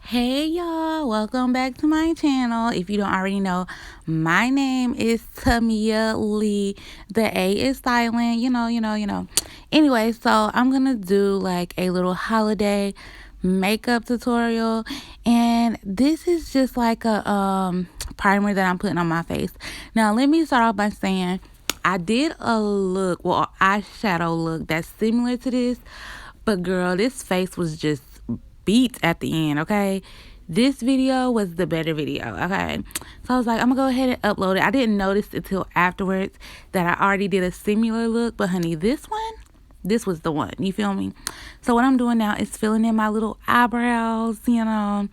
Hey y'all, welcome back to my channel. If you don't already know, my name is Tamia Lee. The A is silent, you know. Anyway, so I'm gonna do like a little holiday makeup tutorial, and this is just like a primer that I'm putting on my face. Now let me start off by saying I did a look, well, eyeshadow look that's similar to this, but girl, this face was just beat at the end, okay? This video was the better video, okay? So I was like, I'm gonna go ahead and upload it. I didn't notice until afterwards that I already did a similar look, but honey, this was the one, you feel me? So what I'm doing now is filling in my little eyebrows, I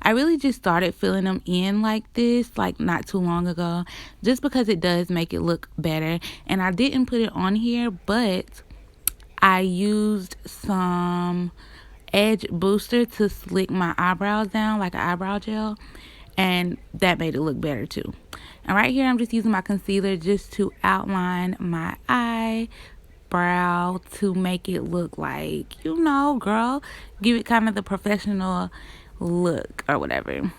really just started filling them in like this, like not too long ago, just because it does make it look better. And I didn't put it on here, but I used some edge booster to slick my eyebrows down like an eyebrow gel, and that made it look better too. And right here I'm just using my concealer just to outline my eyebrow to make it look like, girl, give it kind of the professional look or whatever.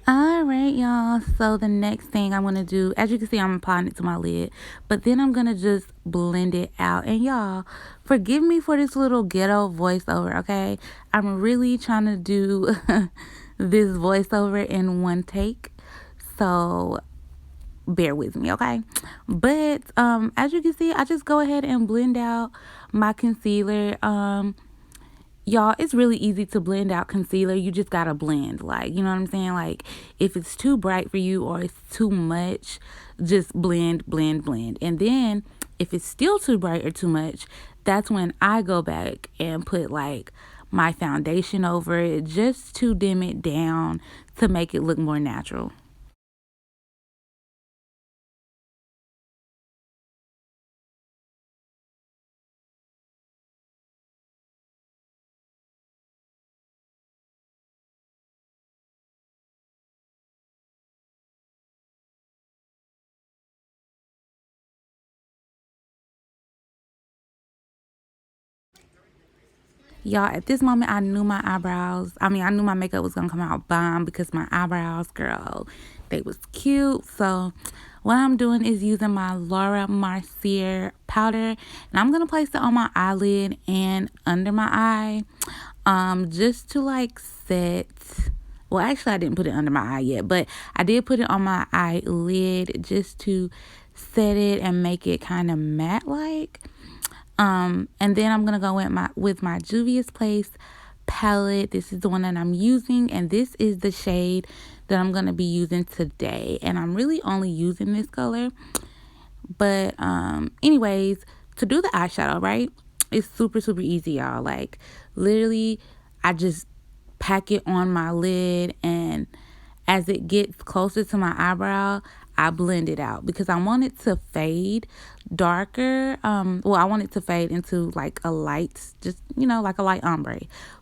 All right, y'all. So the next thing I'm going to do, as you can see, I'm applying it to my lid, but then I'm going to just blend it out. And y'all, forgive me for this little ghetto voiceover, okay? I'm really trying to do this voiceover in one take. So bear with me, okay? But as you can see, I just go ahead and blend out my concealer. Y'all, it's really easy to blend out concealer. You just gotta blend, like, you know what I'm saying? Like, if it's too bright for you or it's too much, just blend, blend, blend. And then if it's still too bright or too much, that's when I go back and put like my foundation over it just to dim it down to make it look more natural. Y'all, at this moment, I knew my makeup was gonna come out bomb because my eyebrows, girl, they was cute. So what I'm doing is using my Laura Mercier powder, and I'm gonna place it on my eyelid and under my eye, just to like set. Well, actually, I didn't put it under my eye yet, but I did put it on my eyelid just to set it and make it kind of matte like. And then I'm gonna go with my Juvia's Place palette. This is the one that I'm using, and this is the shade that I'm gonna be using today. And I'm really only using this color. But anyways, to do the eyeshadow, right? It's super, super easy, y'all. Like literally, I just pack it on my lid, and as it gets closer to my eyebrow, I blend it out because I want it to fade darker. Well, I want it to fade into like a light, just like a light ombre.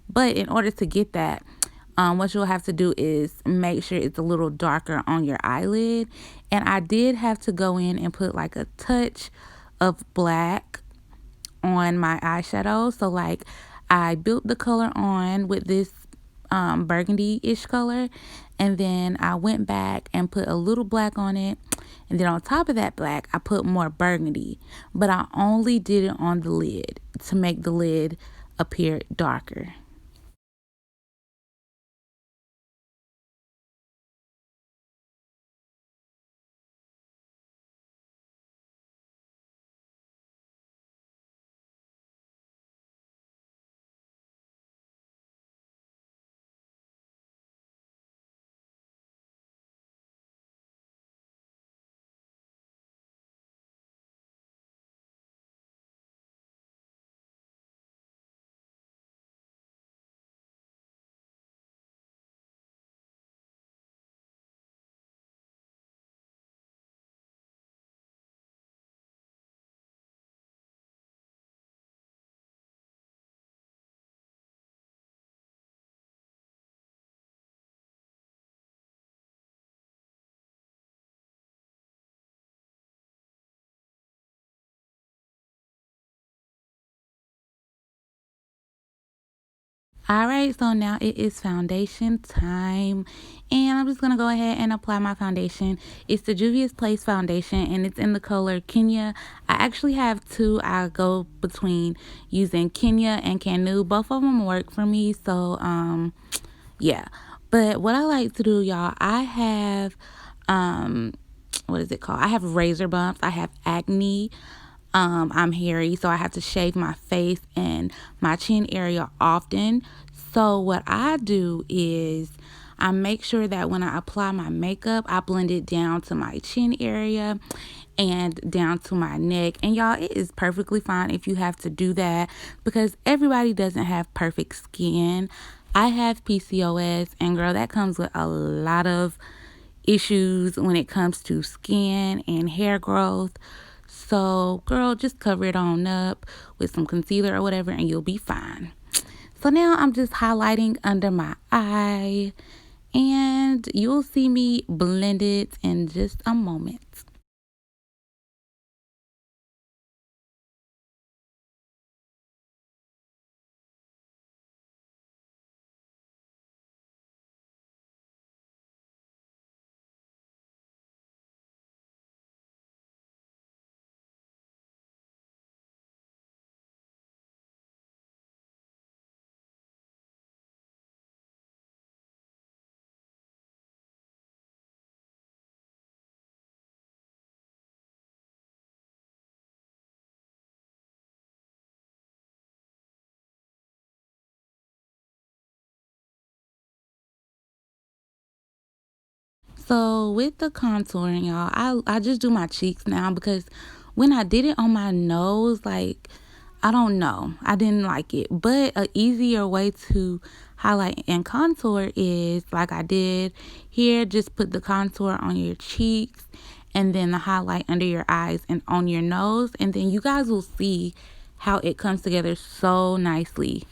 But in order to get that, what you'll have to do is make sure it's a little darker on your eyelid. And I did have to go in and put like a touch of black on my eyeshadow. So like I built the color on with this burgundy-ish color, and then I went back and put a little black on it, and then on top of that black I put more burgundy, but I only did it on the lid to make the lid appear darker. All right, so now it is foundation time, and I'm just gonna go ahead and apply my foundation. It's the Juvia's Place foundation, and it's in the color Kenya. I actually have two. I go between using Kenya and Canu. Both of them work for me, so yeah. But what I like to do, y'all, I have um what is it called? I have razor bumps. I have acne. I'm hairy, so I have to shave my face and my chin area often. So what I do is I make sure that when I apply my makeup, I blend it down to my chin area and down to my neck. And y'all, it is perfectly fine if you have to do that because everybody doesn't have perfect skin. I have PCOS, and girl, that comes with a lot of issues when it comes to skin and hair growth. So, girl, just cover it on up with some concealer or whatever, and you'll be fine. So now I'm just highlighting under my eye, and you'll see me blend it in just a moment. So with the contouring, y'all, I just do my cheeks now because when I did it on my nose, like I don't know, I didn't like it. But a easier way to highlight and contour is like I did here. Just put the contour on your cheeks and then the highlight under your eyes and on your nose, and then you guys will see how it comes together so nicely.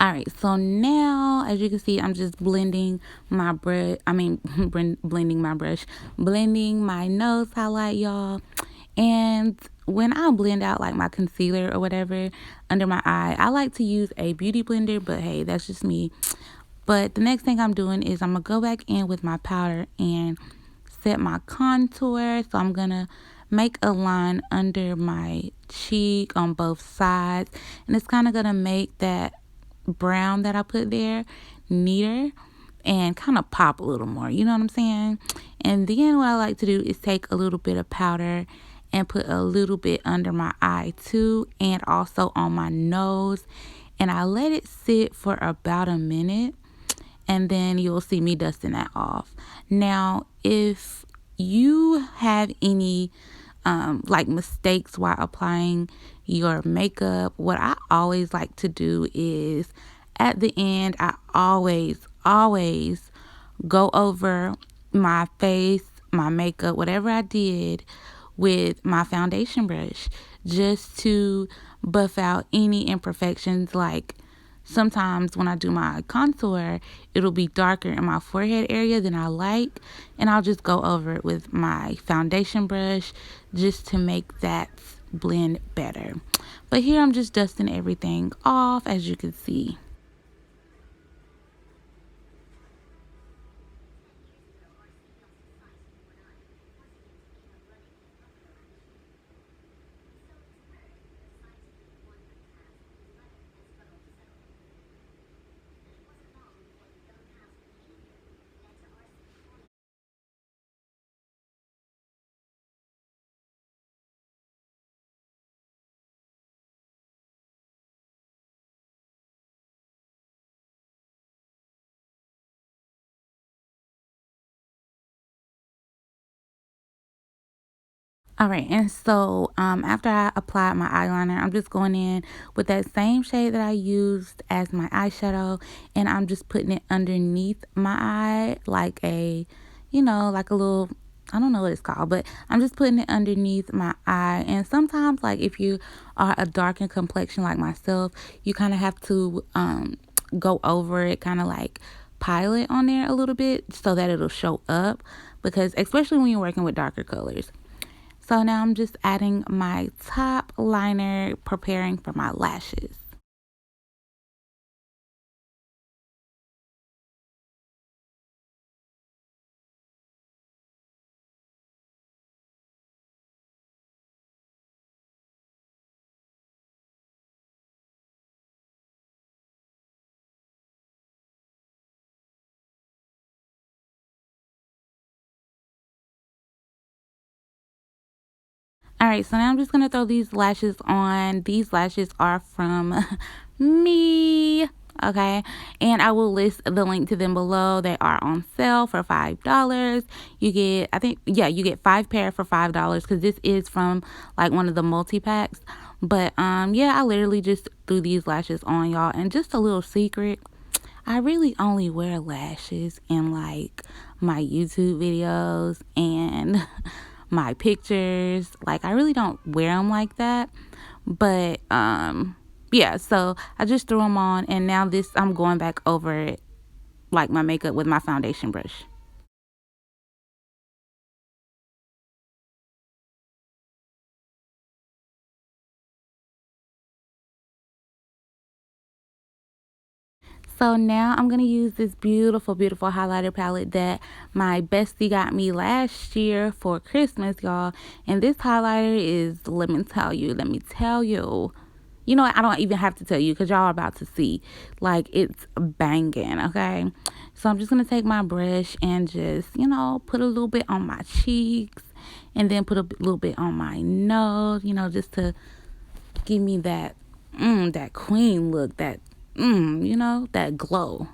All right, so now as you can see, I'm just blending my brush. I mean, blending my brush, blending my nose highlight, y'all. And when I blend out like my concealer or whatever under my eye, I like to use a beauty blender, but hey, that's just me. But the next thing I'm doing is I'm gonna go back in with my powder and set my contour. So I'm gonna make a line under my cheek on both sides, and it's kind of gonna make that brown that I put there neater and kind of pop a little more. You know what I'm saying? And then what I like to do is take a little bit of powder and put a little bit under my eye too, and also on my nose. And I let it sit for about a minute, and then you'll see me dusting that off. Now, if you have any like mistakes while applying your makeup, what I always like to do is at the end, I always go over my face, my makeup, whatever I did with my foundation brush just to buff out any imperfections. Like sometimes when I do my contour, it'll be darker in my forehead area than I like, and I'll just go over it with my foundation brush just to make that blend better. But here I'm just dusting everything off, as you can see. All right, and so after I applied my eyeliner, I'm just going in with that same shade that I used as my eyeshadow, and I'm just putting it underneath my eye like a, like a little, I don't know what it's called, but I'm just putting it underneath my eye. And sometimes, like if you are a darkened complexion like myself, you kind of have to go over it, kind of like pile it on there a little bit so that it'll show up, because especially when you're working with darker colors. So now I'm just adding my top liner, preparing for my lashes. All right, so now I'm just going to throw these lashes on. These lashes are from me, okay? And I will list the link to them below. They are on sale for $5. You get, I think, yeah, you get 5 pair for $5 because this is from like one of the multi-packs. But yeah, I literally just threw these lashes on, y'all. And just a little secret, I really only wear lashes in like my YouTube videos and my pictures. Like I really don't wear them like that. But yeah, so I just threw them on, and now this I'm going back over it like my makeup with my foundation brush. So now I'm going to use this beautiful, beautiful highlighter palette that my bestie got me last year for Christmas, y'all. And this highlighter is, let me tell you. You know what? I don't even have to tell you because y'all are about to see. Like, it's banging, okay? So I'm just going to take my brush and just, put a little bit on my cheeks. And then put a little bit on my nose, just to give me that queen look, that glow.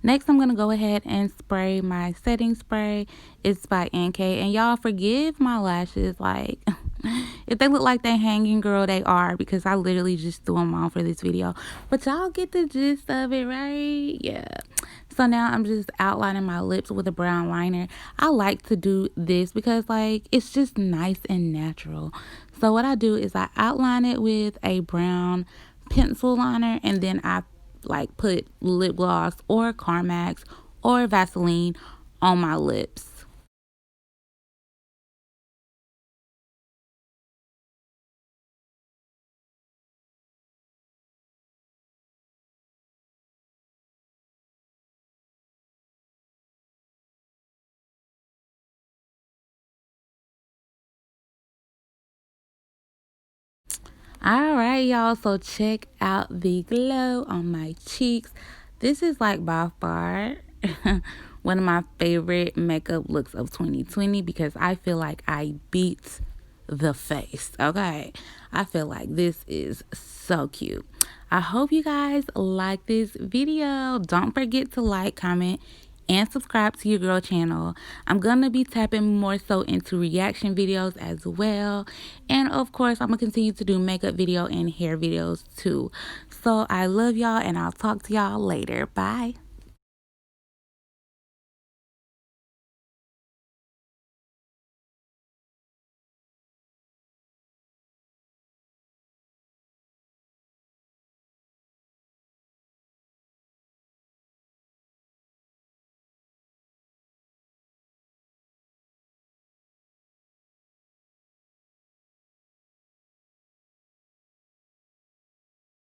Next, I'm going to go ahead and spray my setting spray. It's by NK. And y'all forgive my lashes. Like, if they look like they hanging, girl, they are. Because I literally just threw them on for this video. But y'all get the gist of it, right? Yeah. So now I'm just outlining my lips with a brown liner. I like to do this because, like, it's just nice and natural. So what I do is I outline it with a brown pencil liner. And then I like put lip gloss or Carmex or Vaseline on my lips. All right, y'all. So check out the glow on my cheeks. This is like by far one of my favorite makeup looks of 2020 because I feel like I beat the face. Okay. I feel like this is so cute. I hope you guys like this video. Don't forget to like, comment, and subscribe to your girl channel. I'm gonna be tapping more so into reaction videos as well, and of course I'm gonna continue to do makeup video and hair videos too. So I love y'all, and I'll talk to y'all later. Bye.